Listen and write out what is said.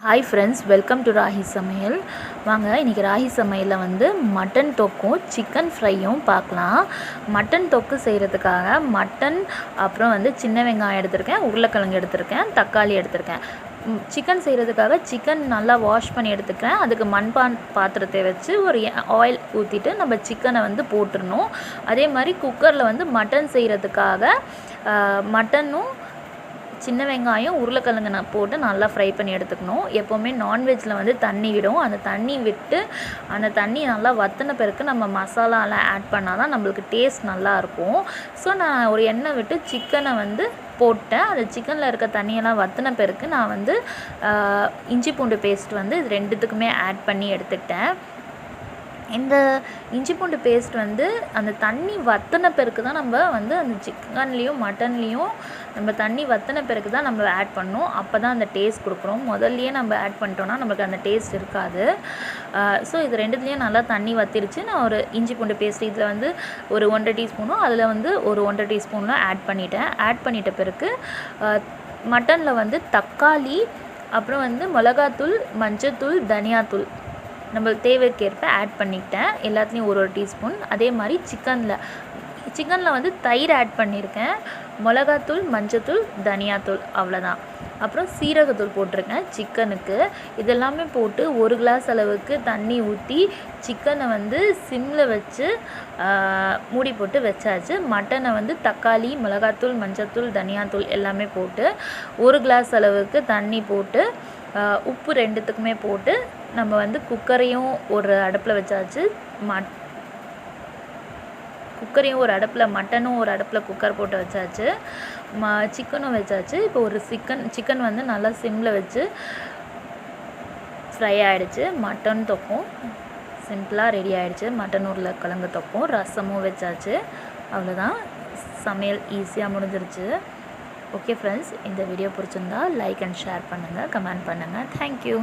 Hi friends, welcome to Rahi சமையல். வாங்க, இன்றைக்கி ராஹி சமையலில் வந்து மட்டன் தொக்கும் சிக்கன் ஃப்ரையும் பார்க்கலாம். மட்டன் தொக்கு செய்கிறதுக்காக மட்டன், அப்புறம் வந்து சின்ன வெங்காயம் எடுத்திருக்கேன், உருளைக்கிழங்கு எடுத்திருக்கேன், தக்காளி எடுத்திருக்கேன். சிக்கன் செய்கிறதுக்காக சிக்கன் நல்லா வாஷ் பண்ணி எடுத்துக்கிறேன். அதுக்கு பாத்திரத்தை வச்சு ஒரு ஆயில் ஊற்றிட்டு நம்ம சிக்கனை வந்து போட்டுடணும். அதே மாதிரி குக்கரில் வந்து மட்டன் செய்கிறதுக்காக மட்டனும் சின்ன வெங்காயம் உருளைக்கிழங்கு போட்டு நல்லா ஃப்ரை பண்ணி எடுத்துக்கணும். எப்போவுமே நான்வெஜ்ஜில் வந்து தண்ணி விடும். அந்த தண்ணி விட்டு அந்த தண்ணி நல்லா வற்றின பிறகு நம்ம மசாலாலாம் ஆட் பண்ணால் தான் நம்மளுக்கு டேஸ்ட் நல்லாயிருக்கும். ஸோ நான் ஒரு எண்ணெய் விட்டு சிக்கனை வந்து போட்டேன். அந்த சிக்கனில் இருக்க தண்ணியெல்லாம் வற்றின பிறகு நான் வந்து இஞ்சி பூண்டு பேஸ்ட் வந்து இது ரெண்டுத்துக்குமே ஆட் பண்ணி எடுத்துக்கிட்டேன். இந்த இஞ்சி பூண்டு பேஸ்ட் வந்து அந்த தண்ணி வற்றின பிறகு தான் நம்ம வந்து அந்த சிக்கன்லேயும் மட்டன்லேயும் நம்ம தண்ணி வற்றின பிறகு தான் நம்ம ஆட் பண்ணணும். அப்போ தான் அந்த டேஸ்ட் கொடுக்குறோம். முதல்லையே நம்ம ஆட் பண்ணிட்டோன்னா நம்மளுக்கு அந்த டேஸ்ட் இருக்காது. ஸோ இது ரெண்டுத்துலேயும் நல்லா தண்ணி வற்றிருச்சு. நான் ஒரு இஞ்சி பூண்டு பேஸ்ட் இதில் வந்து ஒரு 1.5 டீஸ்பூனும் அதில் வந்து ஒரு 1.5 டீஸ்பூன்லாம் ஆட் பண்ணிட்டேன். ஆட் பண்ணிட்ட பிறகு மட்டனில் வந்து தக்காளி, அப்புறம் வந்து மிளகாத்தூள், மஞ்சத்தூள், தனியாத்தூள் நம்மளுக்கு தேவைக்கேற்ப ஆட் பண்ணிக்கிட்டேன். எல்லாத்துலேயும் ஒரு டீஸ்பூன். அதே மாதிரி சிக்கனில் வந்து தயிர் ஆட் பண்ணியிருக்கேன். மிளகாத்தூள், மஞ்சத்தூள், தனியாத்தூள், அவ்வளோதான். அப்புறம் சீரகத்தூள் போட்டிருக்கேன் சிக்கனுக்கு. இதெல்லாமே போட்டு 1 கிளாஸ் அளவுக்கு தண்ணி ஊற்றி சிக்கனை வந்து சிம்மில் வச்சு மூடி போட்டு வச்சாச்சு. மட்டனை வந்து தக்காளி, மிளகாத்தூள், மஞ்சத்தூள், தனியாத்தூள் எல்லாமே போட்டு 1 கிளாஸ் அளவுக்கு தண்ணி போட்டு உப்பு ரெண்டுத்துக்குமே போட்டு நம்ம வந்து குக்கரையும் ஒரு அடுப்பில் வச்சாச்சு. குக்கரையும் ஒரு அடுப்பில், மட்டனும் ஒரு அடுப்பில் குக்கர் போட்டு வச்சாச்சு. சிக்கனும் வச்சாச்சு. இப்போ ஒரு சிக்கன் வந்து நல்லா சிம்மில் வச்சு ஃப்ரை ஆகிடுச்சு. மட்டன் தொக்கும் சிம்பிளாக ரெடி ஆகிடுச்சு. மட்டன் உருளைக்கிழங்கு தொக்கும், ரசமும் வச்சாச்சு. அவ்வளோதான், சமையல் ஈஸியாக முடிஞ்சிருச்சு. ஓகே ஃப்ரெண்ட்ஸ், இந்த வீடியோ பிடிச்சிருந்தா லைக் அண்ட் ஷேர் பண்ணுங்கள், கமெண்ட் பண்ணுங்கள். தேங்க்யூ.